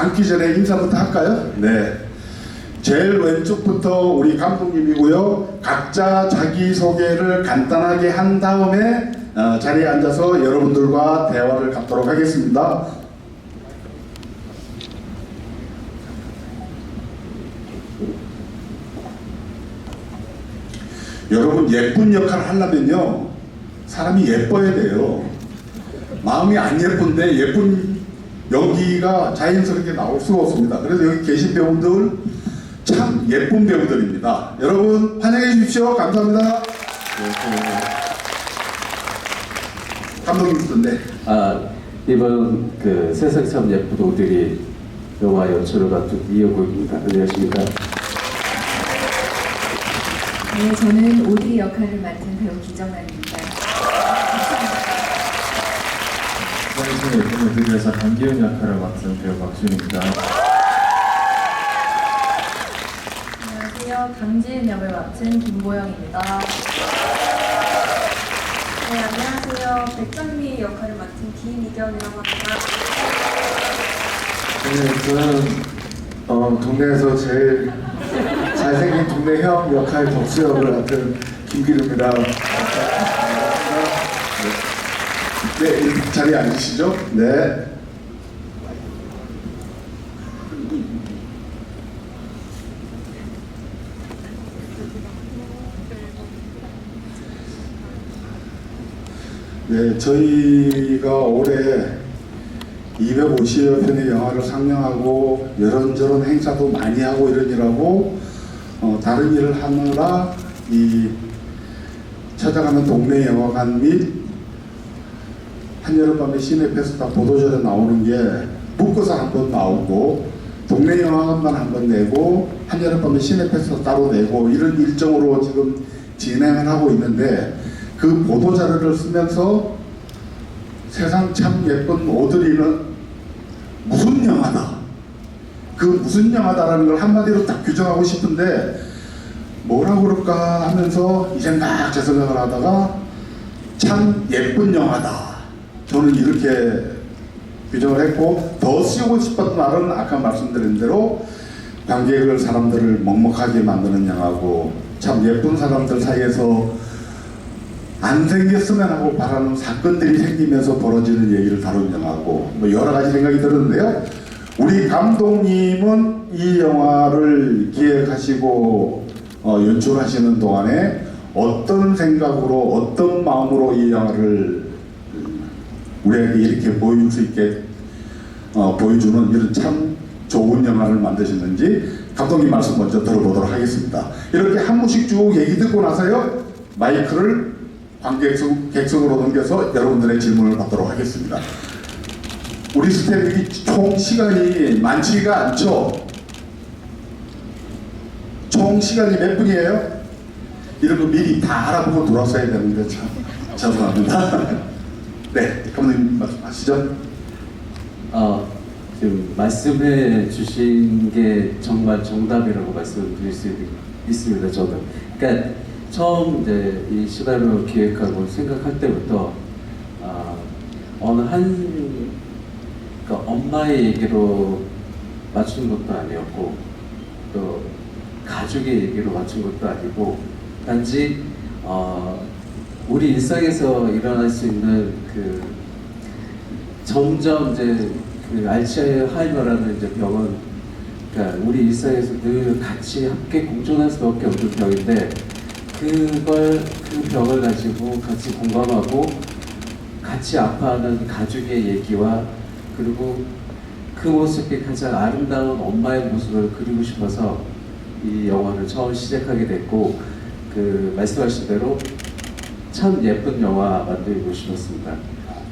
앉기 전에 인사부터 할까요? 네. 제일 왼쪽부터 우리 감독님이고요. 각자 자기소개를 간단하게 한 다음에 자리에 앉아서 여러분들과 대화를 갖도록 하겠습니다. 여러분, 예쁜 역할을 하려면요, 사람이 예뻐야 돼요. 마음이 안 예쁜데 예쁜 연기가 자연스럽게 나올 수가 없습니다. 그래서 여기 계신 배우들 참 예쁜 배우들입니다. 여러분 환영해 주십시오. 감사합니다. 감독님부터인데. 이번 그 세상 참 예쁜 오들이 영화 연출을 맡은 이영국입니다. 안녕하십니까? 네, 저는 오드리 역할을 맡은 배우 김정란입니다. 세상의 예쁜 오들이에서 강기훈 역할을 맡은 배우 박준입니다. 안녕하세요. 강지은 역을 맡은 김보영입니다. 네, 안녕하세요. 백정미 역할을 맡은 김이경이라고 합니다. 저는 동네에서 제일 잘생긴 동네 형 역할 덕수 역을 맡은 김기루입니다. 네, 자리에 앉으시죠. 네. 네, 저희가 올해 250여 편의 영화를 상영하고 이런저런 행사도 많이 하고 이러느라고 다른 일을 하느라 이 찾아가는 동네 영화관 및 한여름밤의 시내페스타 보도자료 나오는 게 묶어서 한 번 나오고 동네 영화관만 한 번 내고 한여름밤의 시내페스타 따로 내고 이런 일정으로 지금 진행을 하고 있는데 그 보도자료를 쓰면서 세상 참 예쁜 오드리는 무슨 영화다, 그 무슨 영화다라는 걸 한마디로 딱 규정하고 싶은데 뭐라고 그럴까 하면서 이 생각 저 생각을 하다가 참 예쁜 영화다, 저는 이렇게 규정을 했고, 더 쓰고 싶었던 말은 아까 말씀드린 대로 관객을, 사람들을 먹먹하게 만드는 영화고 참 예쁜 사람들 사이에서 안 생겼으면 하고 바라는 사건들이 생기면서 벌어지는 얘기를 다룬 영화고 뭐 여러 가지 생각이 들었는데요. 우리 감독님은 이 영화를 기획하시고 연출하시는 동안에 어떤 생각으로 어떤 마음으로 이 영화를 우리에게 이렇게 보여줄 수 있게 보여주는 이런 참 좋은 영화를 만드셨는지 감독님 말씀 먼저 들어보도록 하겠습니다. 이렇게 한 분씩 쭉 얘기 듣고 나서요, 마이크를 객석으로 넘겨서 여러분들의 질문을 받도록 하겠습니다. 우리 스태프이 총 시간이 많지가 않죠? 총 시간이 몇 분이에요? 이런 거 미리 다 알아보고 돌아서야 되는데 참 죄송합니다. 네, 감독님 말씀하시죠. 지금 말씀해 주신 게 정말 정답이라고 말씀드릴 수 있습니다. 저는. 그러니까 처음 이제 이 시나리오 기획하고 생각할 때부터 어느 그러니까 엄마의 얘기로 맞춘 것도 아니었고 또 가족의 얘기로 맞춘 것도 아니고 단지 우리 일상에서 일어날 수 있는 그 점점 이제 그 알츠하이머라는 이제 병은 그러니까 우리 일상에서 늘 같이 함께 공존할 수밖에 없는 병인데 그 병을 가지고 같이 공감하고 같이 아파하는 가족의 얘기와 그리고 그 모습이 가장 아름다운 엄마의 모습을 그리고 싶어서 이 영화를 처음 시작하게 됐고 그 말씀하신 대로 참 예쁜 영화 만들고 싶었습니다.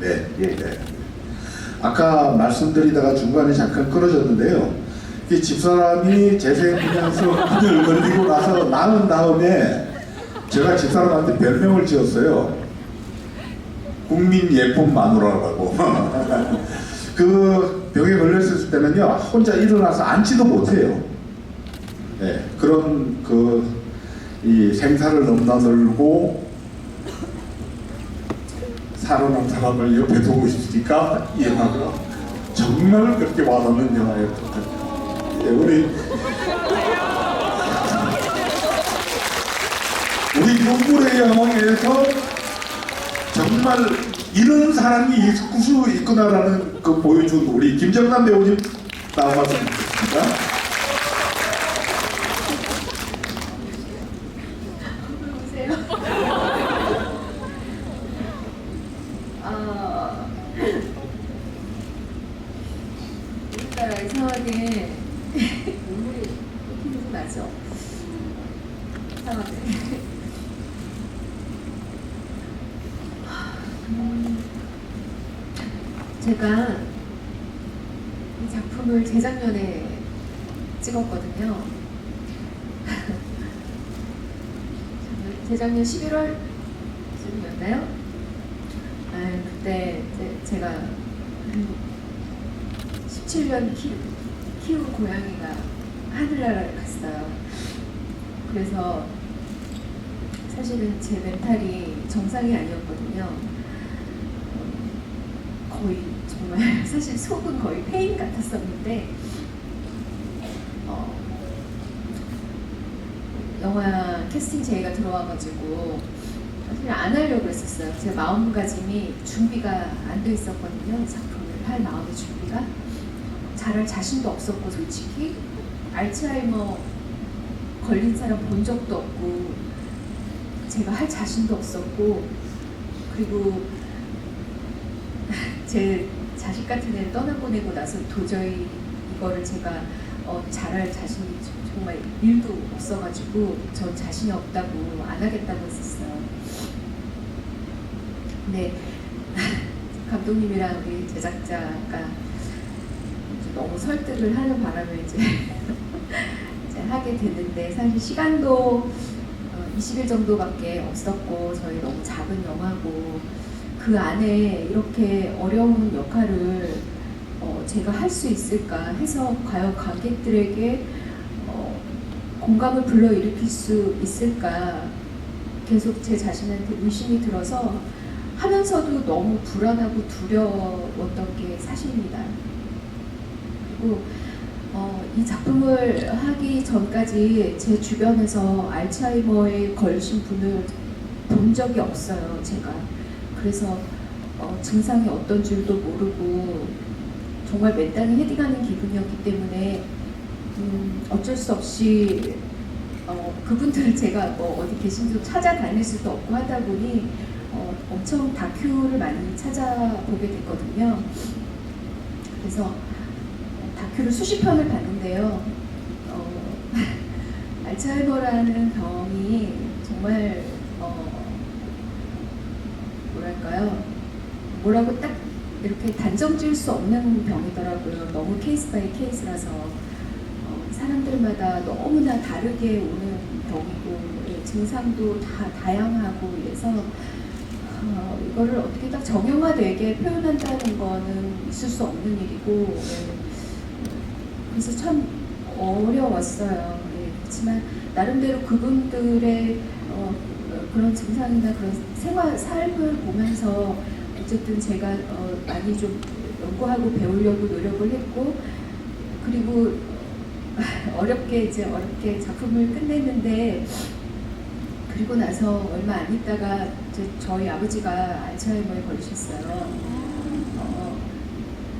네, 네. 아까 말씀드리다가 중간에 잠깐 끊어졌는데요. 이 집사람이 재생하면서 그들 걸리고 나서 낳은 다음에 제가 집사람한테 별명을 지었어요. 국민 예쁜 마누라라고. 그 병에 걸렸을 때는요, 혼자 일어나서 앉지도 못해요. 네, 그런 이 생사를 넘나들고 살아난 사람을 옆에 두고 있으니까 이 영화가 정말 그렇게 와닿는 영화였던 것 같아요. 예, 우리 눈물의 영웅에서 정말 이런 사람이 있을 수 있구나라는 그 보여준 우리 김정남 배우님 나온 말씀 드리겠습니다. 우리나라 이상하게 눈물이 튀는 나죠. 이상하네. 제가 이 작품을 재작년에 찍었거든요. 재작년 11월쯤이었나요? 그때 제가 17년 키운 고양이가 하늘나라를 갔어요. 그래서 사실은 제 멘탈이 정상이 아니었거든요. 거의 정말 사실 속은 거의 폐인 같았었는데 영화 캐스팅 제의가 들어와가지고 사실 안 하려고 했었어요. 제 마음가짐이 준비가 안 돼 있었거든요. 이 작품을 할 마음의 준비가 잘할 자신도 없었고, 솔직히 알츠하이머 걸린 사람 본 적도 없고 제가 할 자신도 없었고, 그리고 제 자식 같은 애를 떠나보내고 나서 도저히 이거를 제가 잘할 자신이 정말 1도 없어가지고 전 자신이 없다고 안 하겠다고 했었어요. 근데 감독님이랑 우리 제작자가 너무 설득을 하는 바람에 이제 하게 됐는데, 사실 시간도 20일 정도밖에 없었고 저희 너무 작은 영화고 그 안에 이렇게 어려운 역할을 제가 할 수 있을까 해서 과연 관객들에게 공감을 불러일으킬 수 있을까 계속 제 자신한테 의심이 들어서 하면서도 너무 불안하고 두려웠던 게 사실입니다. 그리고 이 작품을 하기 전까지 제 주변에서 알츠하이머에 걸리신 분을 본 적이 없어요, 제가. 그래서 증상이 어떤 줄도 모르고 정말 맨땅에 헤딩하는 기분이었기 때문에 어쩔 수 없이 그분들을 제가 뭐 어디 계신지도 찾아다닐 수도 없고 하다 보니 엄청 다큐를 많이 찾아보게 됐거든요. 그래서 다큐를 수십 편을 봤는데요. 알츠하이머라는 병이 정말 뭐라고 딱 이렇게 단정 지을 수 없는 병이더라고요. 너무 케이스 바이 케이스라서 사람들마다 너무나 다르게 오는 병이고 증상도 다 다양하고 이래서 이거를 어떻게 딱 정형화되게 표현한다는 거는 있을 수 없는 일이고, 그래서 참 어려웠어요. 그렇지만 나름대로 그분들의 그런 증상이나 그런 삶을 보면서 어쨌든 제가 많이 좀 연구하고 배우려고 노력을 했고, 그리고 어렵게 작품을 끝냈는데, 그리고 나서 얼마 안 있다가 저희 아버지가 알츠하이머에 걸리셨어요.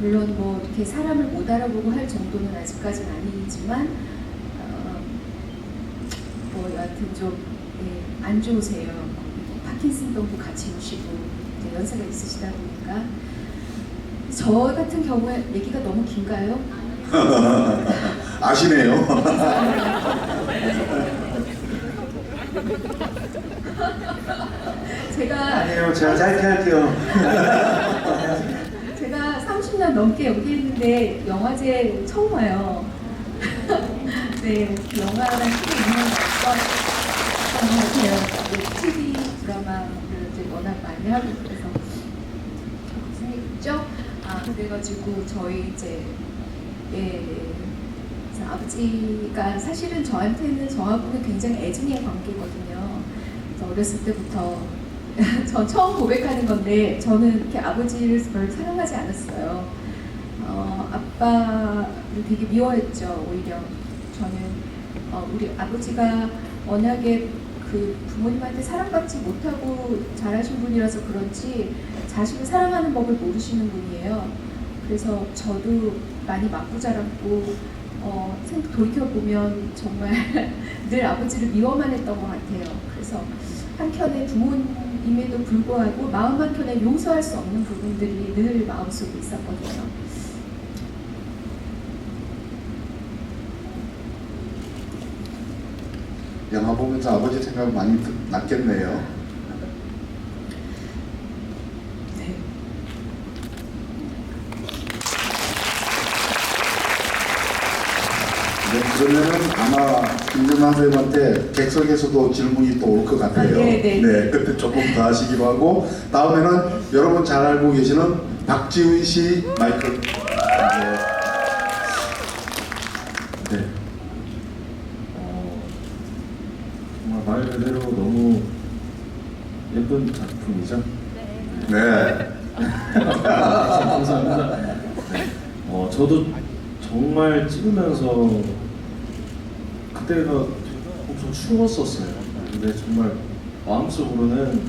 물론 뭐 이렇게 사람을 못 알아보고 할 정도는 아직까지는 아니지만 뭐 여하튼 좀 안 좋으세요. 파킨슨병도 같이 오시고 이제 연세가 있으시다 보니까. 저 같은 경우에 얘기가 너무 긴가요? 아시네요. 아니에요, 제가 짧게 할게요. 제가 30년 넘게 연기했는데 영화제 처음 와요. 네, 영화랑 크게 인연이 없었던 것 같아요. TV 드라마를 이제 워낙 많이 하고 그래서 무슨 얘기죠? 그래가지고 저희 이제 그래서 아버지가 사실은 저한테는 저하고는 굉장히 애증의 관계거든요. 그래서 어렸을 때부터 저 처음 고백하는 건데 저는 이렇게 아버지를 별로 사랑하지 않았어요. 아빠를 되게 미워했죠. 오히려 저는 우리 아버지가 워낙에 그 부모님한테 사랑받지 못하고 자라신 분이라서 그런지 자식을 사랑하는 법을 모르시는 분이에요. 그래서 저도 많이 맞고 자랐고 돌이켜보면 정말 늘 아버지를 미워만 했던 것 같아요. 그래서 한켠에 부모님에도 불구하고 마음 한켠에 용서할 수 없는 부분들이 늘 마음속에 있었거든요. 영화 보면서 아버지 생각 많이 났겠네요. 네. 네, 그러면은 아마 김준하 배우한테 객석에서도 질문이 또 올 것 같아요. 네. 그때 조금 더 하시기로 하고 다음에는 여러분 잘 알고 계시는 박지훈 씨 마이크. 네. 정말 말 그대로 너무 예쁜 작품이죠. 네. 감사합니다. 네. 저도 정말 찍으면서 그때가 엄청 추웠었어요. 근데 정말 마음속으로는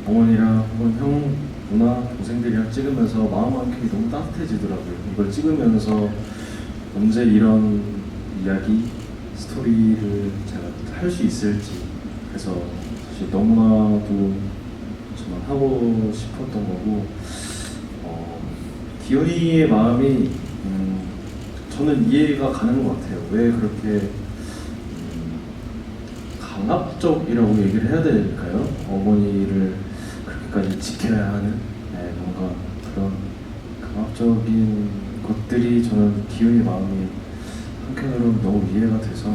어머니랑 혹은 형, 누나, 동생들이랑 찍으면서 마음 한켠이 너무 따뜻해지더라고요. 이걸 찍으면서 언제 이런 이야기, 스토리를 제가 할 수 있을지 그래서 사실 너무나도 정말 하고 싶었던 거고 기현이의 마음이 저는 이해가 가는 것 같아요. 왜 그렇게 강압적이라고 얘기를 해야 될까요? 어머니를 그렇게까지 지켜야 하는 뭔가 그런 강압적인 것들이 저는 기현이 마음이 한편으로는 너무 이해가 돼서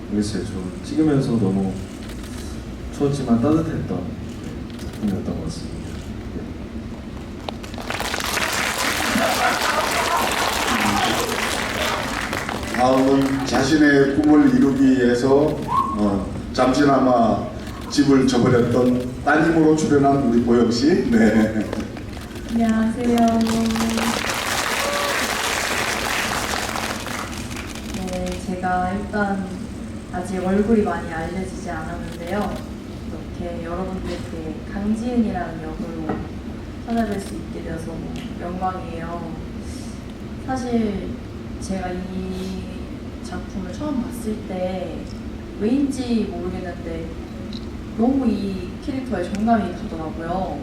모르겠어요. 좀 찍으면서 너무 추웠지만 따뜻했던 작품이었던 것 같습니다. 다음은 자신의 꿈을 이루기 위해서 잠시나마 집을 저버렸던 따님으로 출연한 우리 보영 씨. 네. 안녕하세요. 네, 제가 일단 아직 얼굴이 많이 알려지지 않았는데요. 이렇게 여러분들께 강지은이라는 역으로 찾아뵐 수 있게 되어서 너무 영광이에요. 사실 제가 이 작품을 처음 봤을 때 왜인지 모르겠는데 너무 이 캐릭터에 정감이 가더라고요.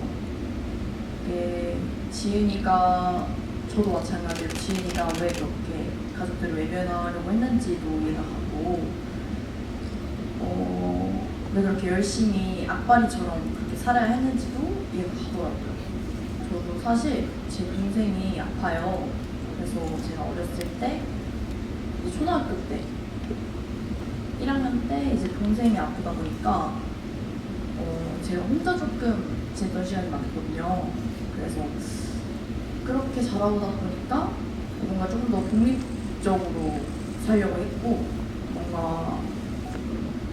이게 지은이가 저도 마찬가지로 지은이가 왜 그렇게 가족들을 외면하려고 했는지도 이해가 가고 왜 그렇게 열심히 악바리처럼 그렇게 살아야 했는지도 이해가 가더라고요. 저도 사실 제 동생이 아파요. 그래서 제가 어렸을 때 이제 초등학교 때 1학년 때 이제 동생이 아프다 보니까 제가 혼자 조금 지냈던 시간이 많거든요. 그래서 그렇게 자라오다 보니까 뭔가 좀 더 독립적으로 살려고 했고 뭔가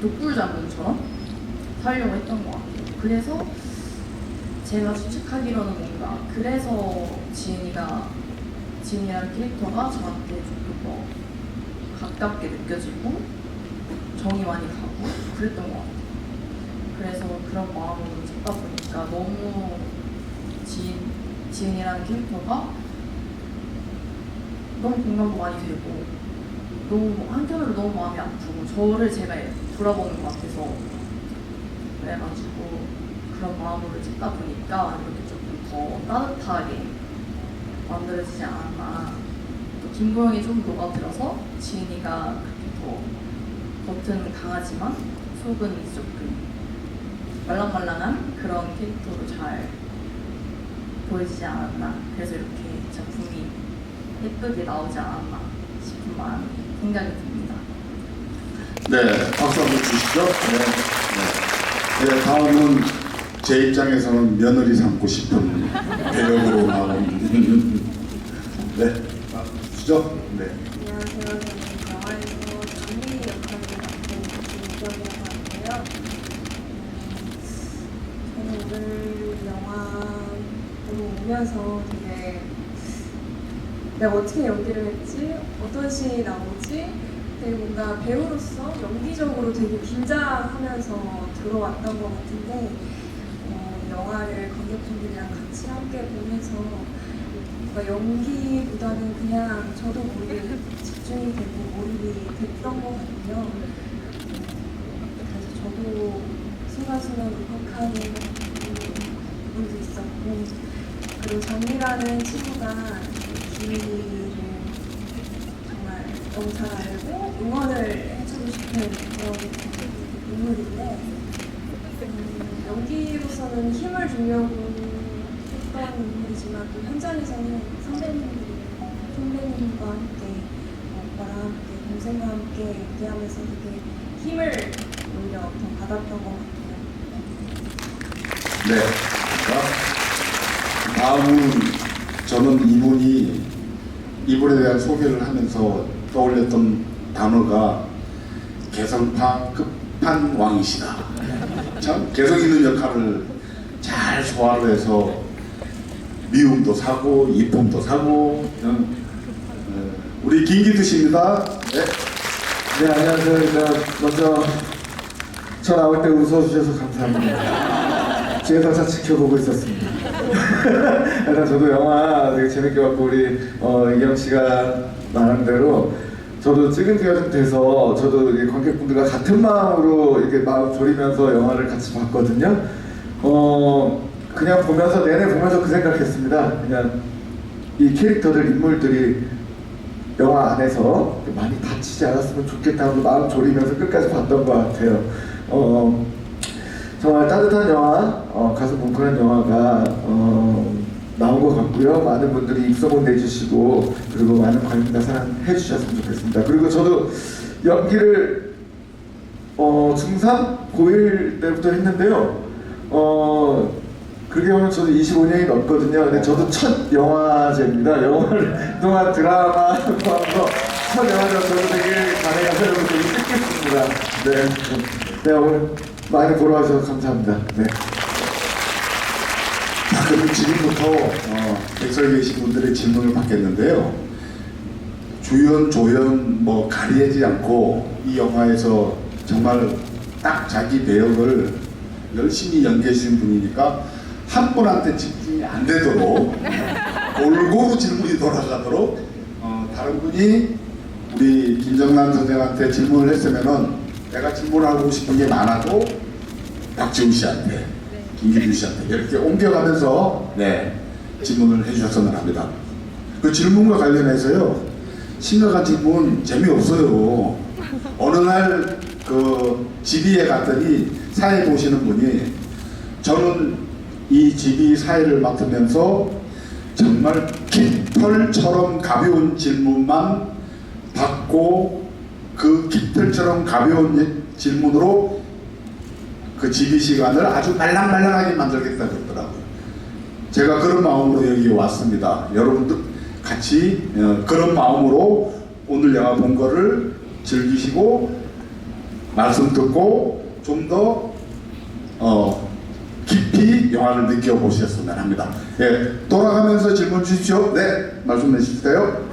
독불장군처럼 살려고 했던 것 같아요. 그래서 제가 추측하기로는 뭔가 그래서 지은이라는 캐릭터가 저한테 조금 더 가깝게 느껴지고 정이 많이 가고 그랬던 것 같아요. 그래서 그런 마음으로 찾다 보니까 너무 지은이라는 캐릭터가 너무 공감도 많이 되고 너무 한편으로 너무 마음이 아프고 저를 제가 돌아보는 것 같아서 그래가지고 그런 마음으로 찍다 보니까 이렇게 조금 더 따뜻하게 만들어지지 않았나. 또 김보영이 좀 녹아들어서 지은이가 그렇게 더 겉은 강하지만 속은 조금 말랑말랑한 그런 캐릭터로 잘 보여지지 않았나. 그래서 이렇게 작품이 예쁘게 나오지 않았나 싶은 마음이 생각이 듭니다. 네, 박수 한번 주시죠. 네, 다음은 제 입장에서는 며느리 삼고 싶은 배역으로 나온 네, 주죠. 네. 안녕하세요. 저는 영화에서 장미 역할을 맡은 김희경이라고 하는데요. 저는 오늘 영화 보러 오면서 되게 내가 어떻게 연기를 했지? 어떤 씬이 나오지? 되게 뭔가 배우로서 연기적으로 되게 긴장하면서 들어왔던 것 같은데 영화를 관객분들이랑 같이 함께 보면서 뭔가 연기보다는 그냥 저도 모르게 집중이 되고 몰입이 됐던 것 같아요. 그래서 저도 순간순간 울컥하는 부분도 있었고, 그리고 정미라는 친구가 기미를 정말 너무 잘 알고 응원을 해주고 싶은 그런 인물인데 연기로서는 힘을 주려고 했던 인물이지만 또 현장에서는 선배님과 함께 오빠랑 함께 동생과 함께 연기하면서 되게 힘을 오히려 더 받았던 것 같아요. 네. 다음은 저는 이분에 대한 소개를 하면서 떠올렸던 단어가 개성파 끝판왕이시다. 참 개성 있는 역할을 잘 소화를 해서 미움도 사고 이쁨도 사고 우리 김기두 씨입니다. 네. 네, 안녕하세요. 일단 먼저 저 나올 때 웃어주셔서 감사합니다. 뒤에서 잘 지켜보고 있었습니다. 일단 저도 영화 되게 재밌게 봤고 우리 이경 씨가 말한 대로 저도 찍은 지가 좀 돼서 저도 이 관객분들과 같은 마음으로 이렇게 마음 졸이면서 영화를 같이 봤거든요. 그냥 보면서 내내 보면서 그 생각했습니다. 그냥 이 캐릭터들 인물들이 영화 안에서 많이 다치지 않았으면 좋겠다고 마음 졸이면서 끝까지 봤던 것 같아요. 정말 따뜻한 영화, 가슴 뭉클한 영화가 나온 것 같고요. 많은 분들이 입소문 내주시고 그리고 많은 관객들 사랑해 주셨으면 좋겠습니다. 그리고 저도 연기를 중3? 고1 때부터 했는데요. 그렇게 보면 저도 25년이 넘거든요. 근데 저도 첫 영화제입니다. 영화를 그동안 드라마 하면서 첫 영화제로 저도 되게 감회가 새로운 되게 뜻깊습니다. 네, 오늘 많이 보러 와주셔서 감사합니다. 네. 그럼 지금부터 객석에 계신 분들의 질문을 받겠는데요. 주연, 조연 뭐 가리지 않고 이 영화에서 정말 딱 자기 배역을 열심히 연기해 주신 분이니까 한 분한테 집중이 안 되도록 골고루 질문이 돌아가도록 다른 분이 우리 김정남 선생한테 질문을 했으면은 내가 질문하고 싶은 게 많아도 박지훈 씨한테, 김기준 씨한테 이렇게 옮겨가면서 질문을 해주셨으면 합니다. 그 질문과 관련해서요, 심각한 질문 재미없어요. 어느 날 그 지비에 갔더니 사회 보시는 분이 저는 이 지비 사회를 맡으면서 정말 깃털처럼 가벼운 질문만 받고 그 깃털처럼 가벼운 질문으로 그 지비 시간을 아주 말랑말랑하게 만들겠다 그러더라고요. 제가 그런 마음으로 여기 왔습니다. 여러분들 같이 그런 마음으로 오늘 영화 본 거를 즐기시고 말씀 듣고 좀 더 깊이 영화를 느껴보셨으면 합니다. 예, 돌아가면서 질문 주십시오. 네, 말씀 해주세요.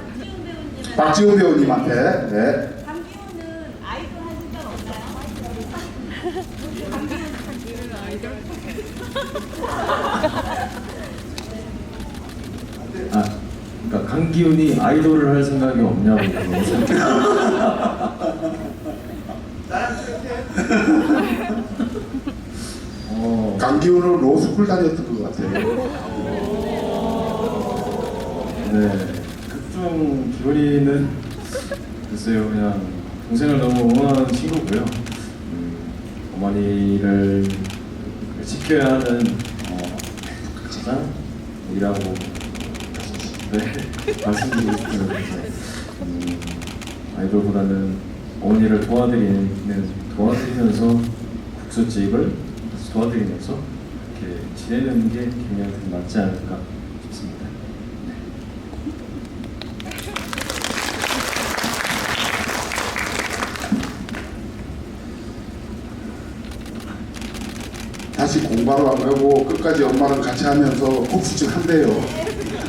박지훈 배우님한테. 네. 강기훈은 아이돌 하신 적 없나요? 그러니까 강기훈이 아이돌을 할 생각이 없냐고 강기훈은 로스쿨 다녔던 것 같아요. 네, 극중 기훈이는 글쎄요, 그냥 동생을 너무 응원하는 친구고요. 어머니를 지켜야 하는 가장 이라고 말씀드리고 싶어요. 아이돌보다는 어머니를 도와드리면서 국수집을 도와드리면서 이렇게 지내는 게 굉장히 낫지 않을까 싶습니다. 다시 공부하러 안 가고 끝까지 엄마랑 같이 하면서 국수집 한대요.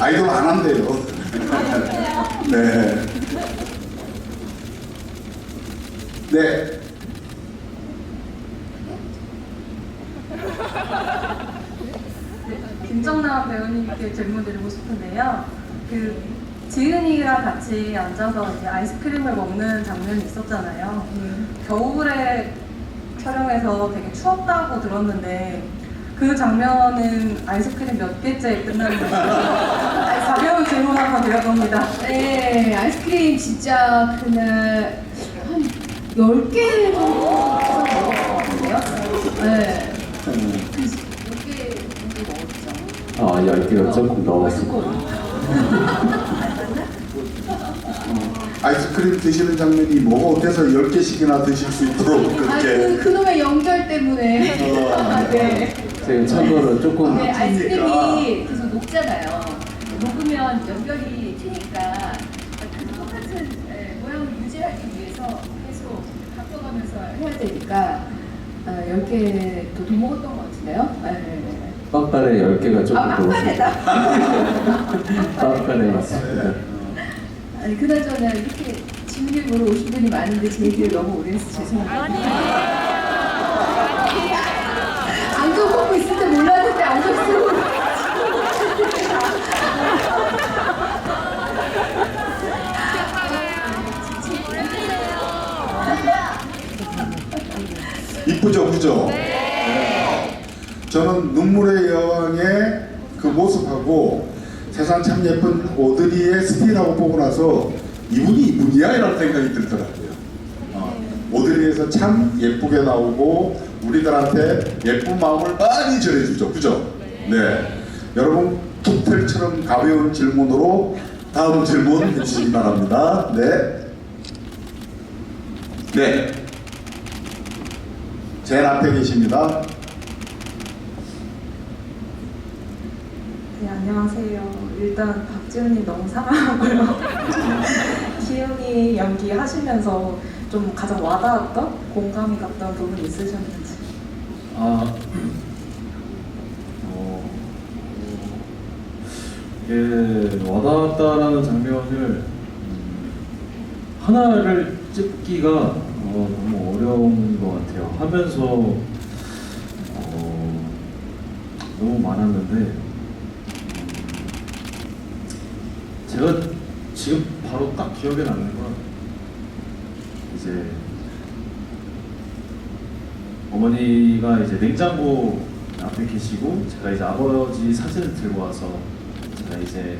아이돌 안 한대요. 네. 네. 김정남 배우님께 질문 드리고 싶은데요. 그 지은이랑 같이 앉아서 이제 아이스크림을 먹는 장면이 있었잖아요. 겨울에 촬영해서 되게 추웠다고 들었는데 그 장면은 아이스크림 몇 개째 끝나는 거예요? 가벼운 질문 한번 드려봅니다. 네, 아이스크림 진짜 그날 한 10개 정도 먹었던 것 같은데요? 네. 10개 정도 먹었죠. 10개가 조금 넘었습니다. 아이스크림 드시는 장면이 뭐가 어때서 10개씩이나 드실 수 있도록 아, 그렇게. 그놈의 연결 때문에. 네. 제가 참고로 조금 네, 아이스크림이 계속 녹잖아요. 녹으면 연결이 튀니까 그 똑같은 모양을 유지하기 위해서 계속 바꿔가면서 해야 되니까 10개도 더 먹었던 것 같은데요? 네. 빵빠레 10개가 조금 아, 넘었습니다. 빵빠레다. 빵빠레 맞습니다. 아니, 그나저나 이렇게 질문을 보러 오신 분이 많은데 제 얘기를 너무 오래 해서 죄송합니다. 안경 벗고 있을 때 몰랐는데 안경 쓰고 이쁘죠, 그죠? 네. 저는 눈물의 여왕의 그 모습하고 세상 참 예쁜 오드리의 스틸하고 보고 나서 이분이야? 이런 생각이 들더라고요. 오드리에서 참 예쁘게 나오고 우리들한테 예쁜 마음을 많이 전해주죠, 그죠? 네. 여러분 툭텔처럼 가벼운 질문으로 다음 질문 해주시기 바랍니다. 네. 네. 제일 앞에 계십니다. 네, 안녕하세요. 일단 박지훈님 너무 사랑하고요. 기훈이 연기 하시면서 좀 가장 와닿았던 공감이 갔던 부분 있으셨는지. 이게 와닿았다라는 장면을 하나를 찝기가 너무 어려운 것 같아요. 하면서 너무 많았는데 제가 지금 바로 딱 기억에 나는 건 이제 어머니가 이제 냉장고 앞에 계시고 제가 이제 아버지 사진을 들고 와서 제가 이제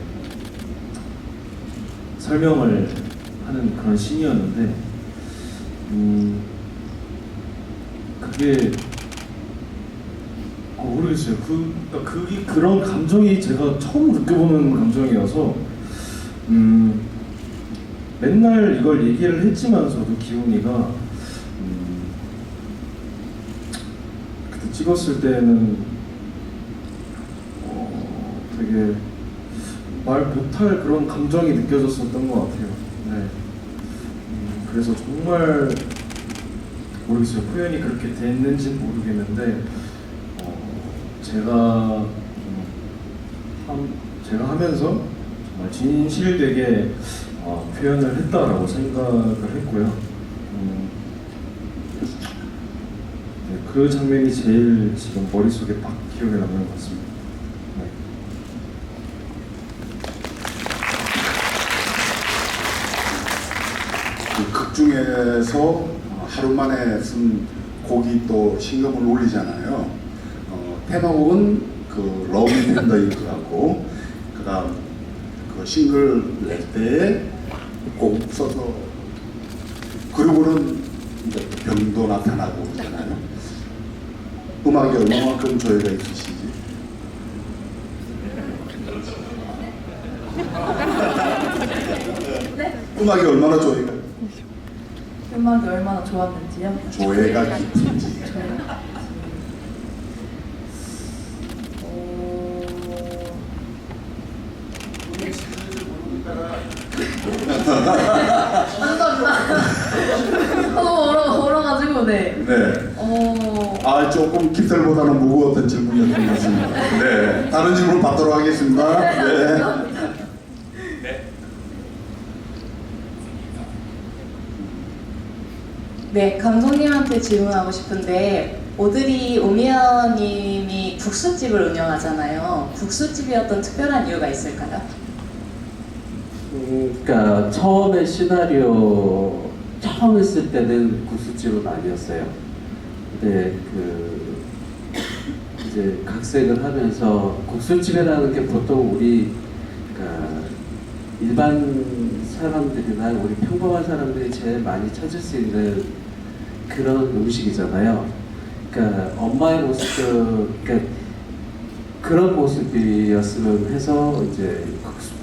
설명을 하는 그런 씬이었는데 그게 모르겠어요. 그게 그런 감정이 제가 처음 느껴보는 감정이어서 맨날 이걸 얘기를 했지만서도 기훈이가 그때 찍었을 때는 되게 말 못할 그런 감정이 느껴졌었던 것 같아요. 네. 그래서 정말 모르겠어요. 표현이 그렇게 됐는지는 모르겠는데 제가 하면서 정말 진실되게 표현을 했다라고 생각을 했고요. 네, 그 장면이 제일 지금 머릿속에 막 기억에 남는 것 같습니다. 네. 그 극 중에서 하루 만에 쓴 곡이 또 신금을 울리잖아요. 테마곡은 그 러브 텐더 잉크하고 그다음 그 싱글 낼 때 곡 써서 그리고는 이제 병도 나타나고 그러잖아요. 음악이 얼마만큼 조예가 있으신지. 음악이 얼마나 조예가 음악이 얼마나 좋았는지요? 조예가 깊은지. 너무 어려가지고 네. 네. 조금 깃털보다는 무거웠던 질문이었던 것 같습니다. 네. 다른 질문 받도록 하겠습니다. 네. 네, 감독님한테 질문하고 싶은데 오드리 오미연님이 국수집을 운영하잖아요. 국수집이었던 특별한 이유가 있을까요? 그러니까 처음에 시나리오 처음 했을 때는 국수집은 아니었어요. 근데 이제 각색을 하면서 국수집이라는 게 보통 우리 그러니까 일반 사람들이나 우리 평범한 사람들이 제일 많이 찾을 수 있는 그런 음식이잖아요. 그러니까 엄마의 모습, 그러니까 그런 모습이었으면 해서 이제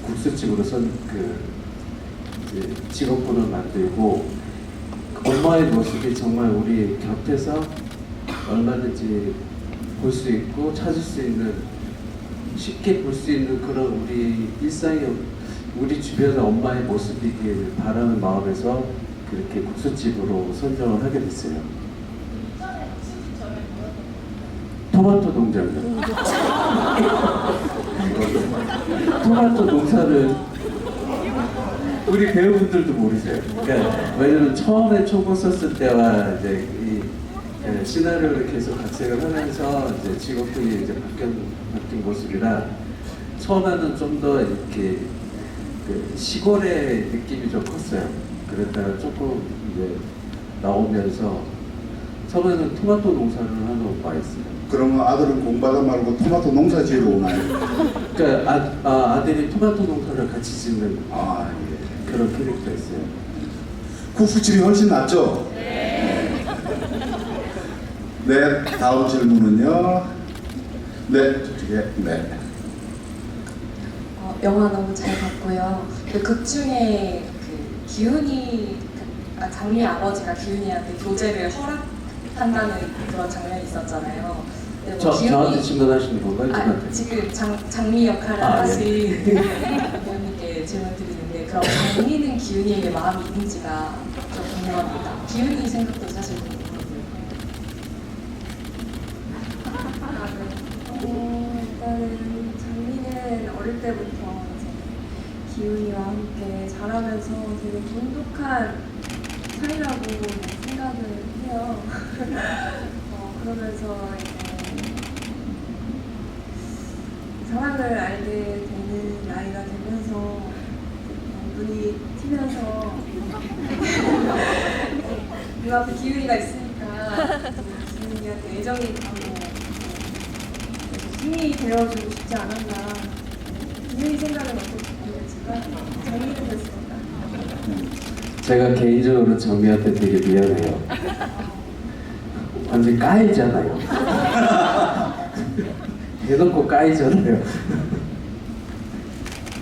국수집으로 이제 직업군을 만들고 엄마의 모습이 정말 우리 곁에서 얼마든지 볼 수 있고 찾을 수 있는 쉽게 볼 수 있는 그런 우리 일상의 우리 주변의 엄마의 모습이길 바라는 마음에서 그렇게 국수집으로 선정을 하게 됐어요. 토마토 농장이요. 토마토 농사를 우리 배우분들도 모르세요. 그러니까 왜냐면 처음에 초고 썼을 때와 이제 이 시나리오를 계속 각색을 하면서 이제 직업군이 이제 바뀐 모습이라 처음에는 좀 더 이렇게 시골의 느낌이 좀 컸어요. 그랬다가 조금 이제 나오면서 처음에는 토마토 농사를 하는 오빠였어요. 그러면 아들은 공부하다 말고 토마토 농사 지으러 오나요? 그러니까 아들이 토마토 농사를 같이 짓는 아, 예. 그런 캐릭터였어요. 국수집이 훨씬 낫죠? 네, 다음 질문은요. 네, 저쪽에. 네. 영화 너무 잘 봤고요. 그 극 중에 그 기훈이 장미 아버지가 기훈이한테 교제를 허락한다는 그런 장면이 있었잖아요. 근데 뭐 저한테 질문하시는 건가요? 지금 장미 역할을 하신 배우님께 질문 드리는데 그럼 장미는 기훈이에게 마음이 있는지가 좀 궁금합니다. 기훈이 생각도 사실 궁금하고요. 일단은 장미는 어릴 때부터 이제 기훈이와 함께 자라면서 되게 돈독한 사이라고 생각을 해요. 그러면서 이제 사랑을 알게 되는 나이가 되면서 눈이 튀면서 눈앞에 기훈이가 있으니까 기훈이한테 애정이 가고 힘이 되어주고 싶지 않았나. 기훈이 생각은 어떨지 모르겠지만 장미는 됐습니다. 제가 개인적으로 정미한테 되게 미안해요. 완전 까이잖아요. 대놓고 까이잖아요.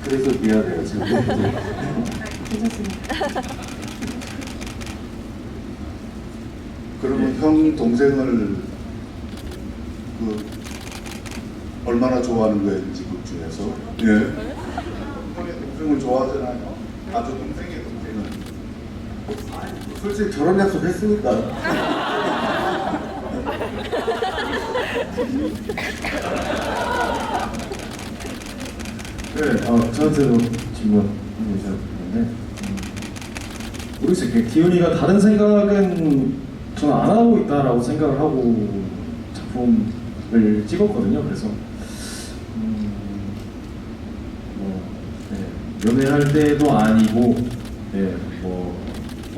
그래서 미안해요, 정미한테. 괜찮습니다. 그러면 형 동생을 얼마나 좋아하는 거예요, 지금 중에서? 예. 형의 동생을 좋아하잖아요. 아주 동생의 동생은. 솔직히 저런 약속 했으니까. 네, 저한테도 질문 주셨는데 모르겠어요. 기훈이가 다른 생각은 저는 안 하고 있다라고 생각을 하고 작품을 찍었거든요. 그래서 연애할 때도 아니고,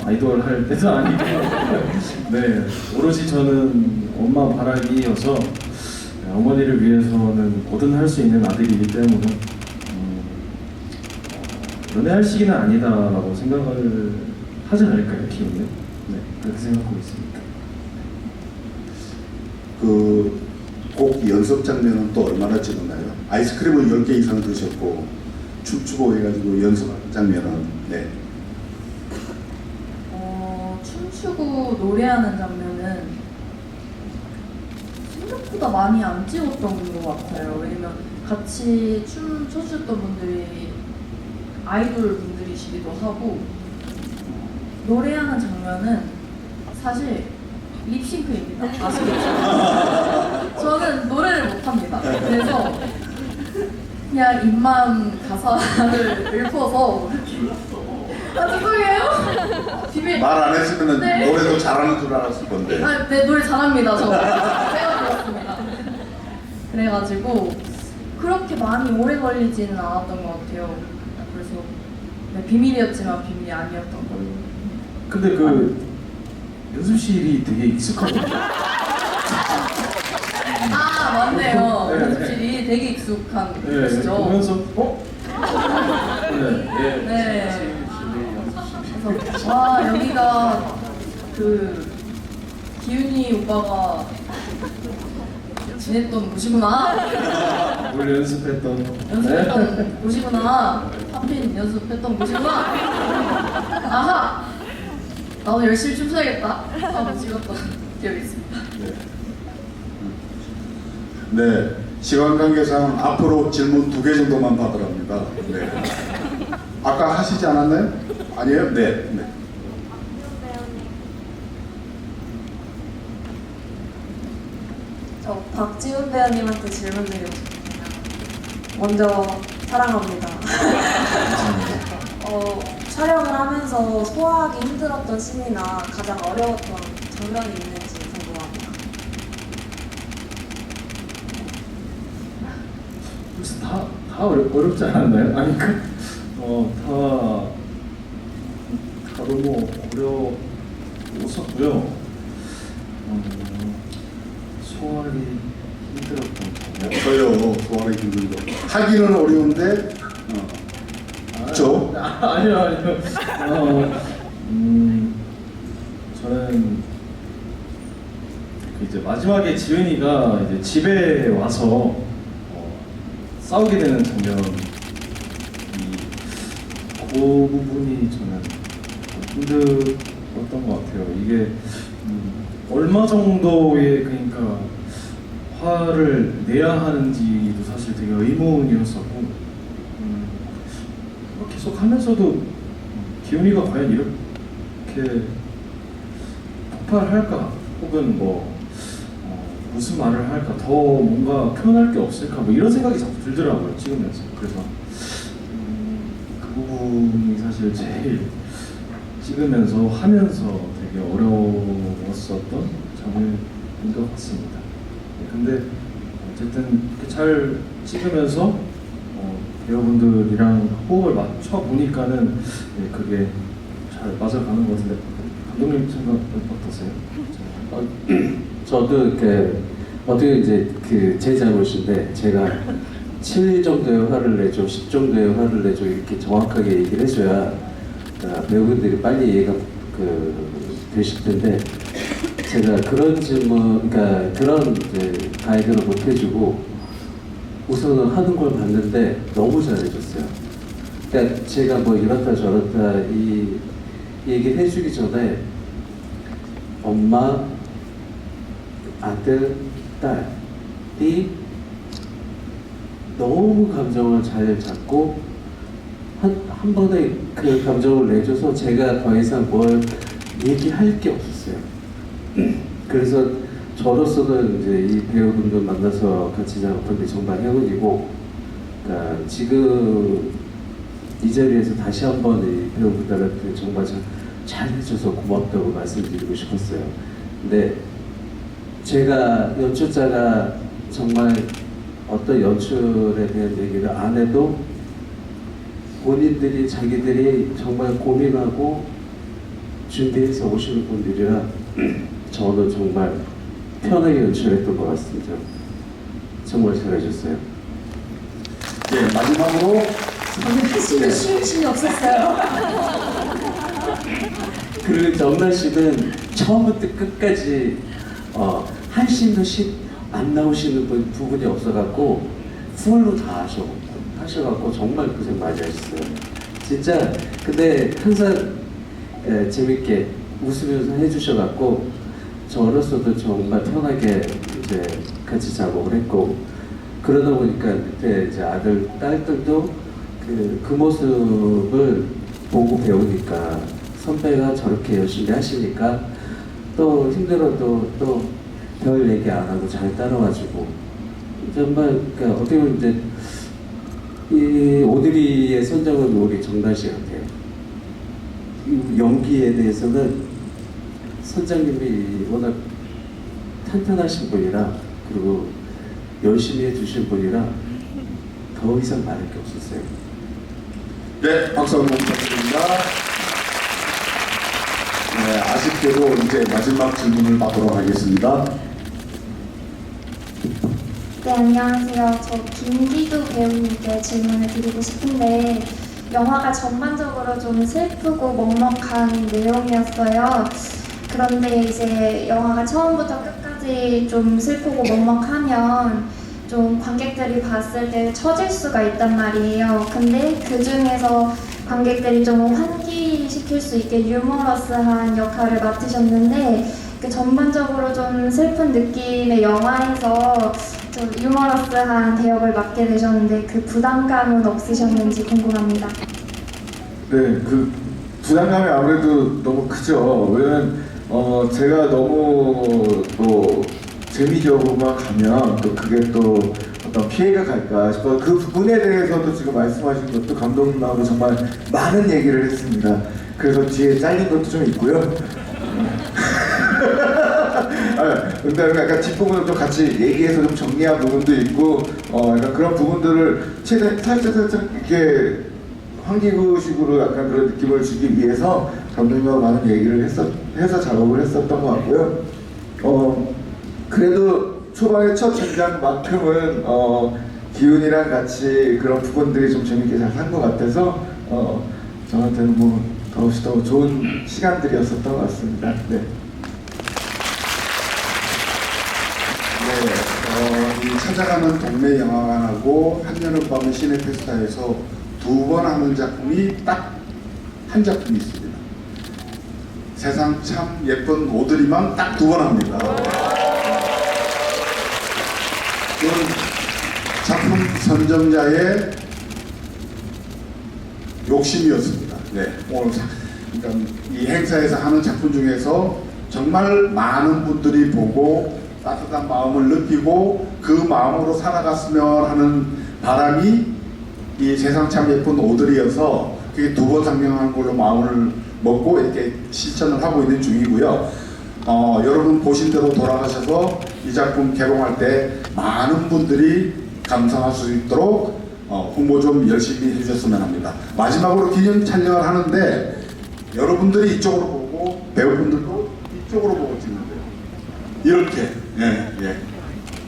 아이돌 할 때도 아니고, 오로지 저는 엄마 바라기여서 어머니를 위해서는 뭐든 할 수 있는 아들이기 때문에 연애할 시기는 아니다라고 생각을 하지 않을까요, 기훈이는? 네, 그렇게 생각하고 있습니다. 곡 연습 장면은 또 얼마나 찍었나요? 아이스크림을 10개 이상 드셨고 춤추고 해가지고 연습 장면은 네. 춤추고 노래하는 장면은 생각보다 많이 안 찍었던 것 같아요. 왜냐면 같이 춤 춰주셨던 분들이 아이돌 분들이시기도 하고 노래하는 장면은 사실 립싱크입니다. 가수로. 저는 노래를 못합니다. 그래서 그냥 입만 가사를 읊어서 죄송해요. 비밀. 말 안 했으면 네. 노래도 잘하는 줄 알았을 건데. 아, 네, 노래 잘합니다. 저. 제가 들었습니다. 그래가지고 그렇게 많이 오래 걸리지는 않았던 것 같아요. 그래서 네, 비밀이었지만 비밀이 아니었던 걸로. 근데 그 연습실이 되게 익숙하거든요. 아, 맞네요. 네, 연습실이 되게 익숙한 네, 곳이죠. 보면서 네, 예. 네. 그래서 와, 여기가 그 기훈이 오빠가 지냈던 곳이구나. 우리 연습했던 연습했던 곳이구나. 하필 연습했던 곳이구나. 아하! 나도 열심히 춤춰야겠다. 하고 찍었던 기억이 있습니다. 네, 시간 관계상 앞으로 질문 2개 정도만 받으랍니다. 네. 아까 하시지 않았나요? 아니에요? 네. 네. 저 박지훈 배우님한테 질문 드리고 싶습니다. 먼저 사랑합니다. 촬영을 하면서 소화하기 힘들었던 씬이나 가장 어려웠던 장면이 있는지 궁금합니다. 그래서 다 어렵지 않았나요? 아니 다 너무 어려웠었고요. 소화하기 힘들었던 장면. 저요, 소화하기 힘든 거. 하기는 어려운데, 그쵸? 아니요. 저는 그 이제 마지막에 지은이가 이제 집에 와서 싸우게 되는 장면, 그 부분이 저는 힘들었던 것 같아요. 이게 얼마 정도의 그러니까 화를 내야 하는지도 사실 되게 의문이었었고, 계속 하면서도 기훈이가 과연 이렇게 폭발할까, 혹은 무슨 말을 할까, 더 뭔가 표현할 게 없을까, 이런 생각이 자꾸 들더라고요, 찍으면서. 그래서 그 부분이 사실 제일 찍으면서 하면서 되게 어려웠었던 장면인 것 같습니다. 근데 어쨌든 이렇게 잘 찍으면서 배우분들이랑 호흡을 맞춰 보니까는 그게 잘 맞아가는 것 같은데, 감독님 생각 어떠세요? 저도 이렇게 어떻게 이제 제 잘못인데 제가 7 정도의 화를 내줘, 10 정도의 화를 내줘 이렇게 정확하게 얘기를 해줘야 배우분들이 빨리 이해가 되실 텐데, 제가 그런 질문, 그러니까 그런 이제 가이드를 못 해주고 우선은 하는 걸 봤는데 너무 잘해줬어요. 그러니까 제가 뭐 이렇다 저렇다 이 얘기를 해주기 전에 엄마, 아들, 딸이 너무 감정을 잘 잡고 한 번에 그 감정을 내줘서 제가 더 이상 뭘 얘기할 게 없었어요. 그래서 저로서는 이제 이 배우분들 만나서 같이 작업한 게 정말 행운이고, 그러니까 지금 이 자리에서 다시 한번 이 배우분들한테 정말 잘 해줘서 고맙다고 말씀드리고 싶었어요. 근데 제가 연출자가 정말 어떤 연출에 대한 얘기를 안 해도 본인들이 자기들이 정말 고민하고 준비해서 오시는 분들이라 저는 정말 편하게 연출했던 것 같습니다. 정말 잘해줬어요. 네, 마지막으로 저는 한숨도 쉬울 틈이 없었어요. 그리고 정란 씨는 처음부터 끝까지 한심도 안 나오시는 부분이 없어갖고 풀로 다 하셔갖고 정말 고생 많이 하셨어요. 진짜 근데 항상 재밌게 웃으면서 해주셔갖고 저로서도 정말 편하게 이제 같이 작업을 했고, 그러다 보니까 밑에 이제 아들, 딸들도 그 모습을 보고 배우니까 선배가 저렇게 열심히 하시니까 또 힘들어도 또 별 얘기 안 하고 잘 따라와주고, 정말 그러니까 어떻게 보면 이제 이 오드리의 선정은 우리 정단 씨 같아요. 연기에 대해서는 선장님이 워낙 탄탄하신 분이라 그리고 열심히 해주신 분이라 더 이상 말할 게 없었어요. 네, 박수 한번 부탁드립니다. 네, 아쉽게도 이제 마지막 질문을 받도록 하겠습니다. 네, 안녕하세요. 저 김기두 배우님께 질문을 드리고 싶은데 영화가 전반적으로 좀 슬프고 먹먹한 내용이었어요. 그런데 이제 영화가 처음부터 끝까지 좀 슬프고 먹먹하면 좀 관객들이 봤을 때 처질 수가 있단 말이에요. 근데 그 중에서 관객들이 좀 환기시킬 수 있게 유머러스한 역할을 맡으셨는데 그 전반적으로 좀 슬픈 느낌의 영화에서 좀 유머러스한 대역을 맡게 되셨는데 그 부담감은 없으셨는지 궁금합니다. 네, 그 부담감이 아무래도 너무 크죠. 왜냐면 제가 너무 또 재미적으로만 가면 또 그게 또 어떤 피해가 갈까 싶어 그 부분에 대해서도 지금 말씀하신 것도 감독님하고 정말 많은 얘기를 했습니다. 그래서 뒤에 잘린 것도 좀 있고요. 근데 약간 뒷부분을 좀 같이 얘기해서 좀 정리한 부분도 있고 약간 그런 부분들을 최대한 살짝 이렇게 환기구식으로 약간 그런 느낌을 주기 위해서 감독님과 많은 얘기를 해서 작업을 했었던 것 같고요. 그래도 초반에 첫 등장만큼은 기훈이랑 같이 그런 부분들이 좀 재밌게 잘 산 것 같아서 저한테는 뭐 더없이 더 좋은 시간들이었었던 것 같습니다. 네. 네, 이 찾아가는 동네 영화관하고 한여름밤의 시네페스타에서 2번 하는 작품이 딱 한 작품이 있습니다. 세상 참 예쁜 오드리만 딱 2번 합니다. 그건 작품 선정자의 욕심이었습니다. 네, 오늘 그러니까 이 행사에서 하는 작품 중에서 정말 많은 분들이 보고 따뜻한 마음을 느끼고 그 마음으로 살아갔으면 하는 바람이 이 세상 참 예쁜 오드리여서 그게 2번 상영하는 걸로 마음을 먹고 이렇게 실천을 하고 있는 중이고요. 여러분 보신 대로 돌아가셔서 이 작품 개봉할 때 많은 분들이 감상할 수 있도록 홍보 좀 열심히 해주셨으면 합니다. 마지막으로 기념 촬영을 하는데 여러분들이 이쪽으로 보고 배우분들도 이쪽으로 보고 찍는데요. 이렇게 예.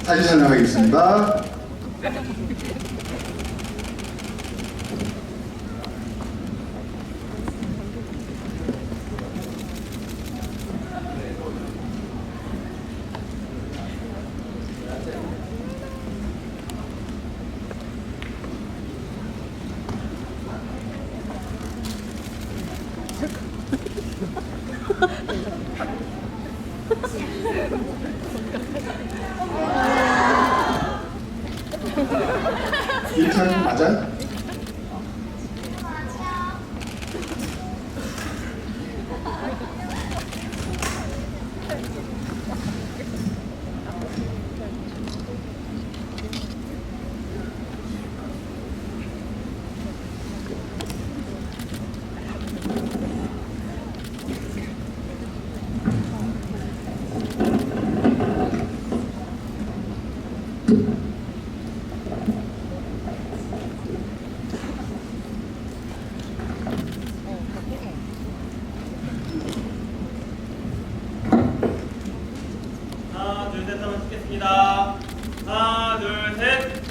사진 촬영하겠습니다. 이 촬영 맞아요? 하나, 둘, 셋 하면 찍겠습니다. 하나, 둘, 셋.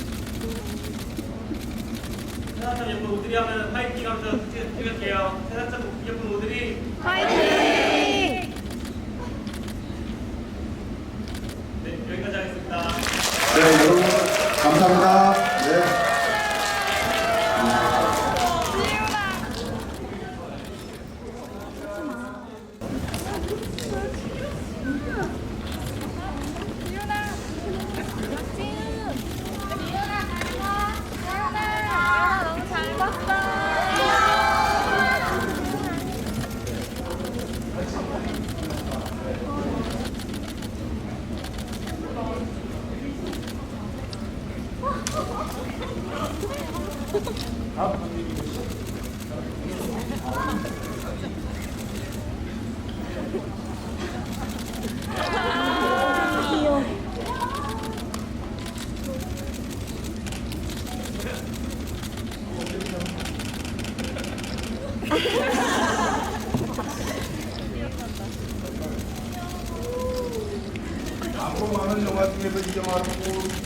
세상참 예쁜 오드리 하면 화이팅 하면서 찍을게요. 세상참 예쁜 오드리 화이팅! 네, 여기까지 하겠습니다. 네, 여러분 감사합니다. 네. 앞으로 많은 영화 중에서 이 영화를 보고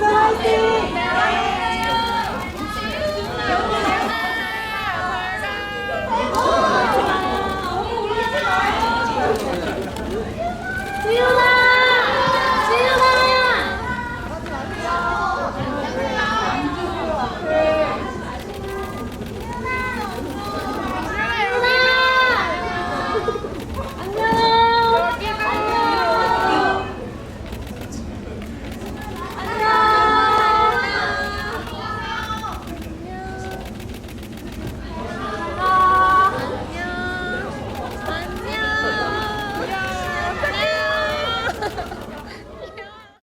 화이팅!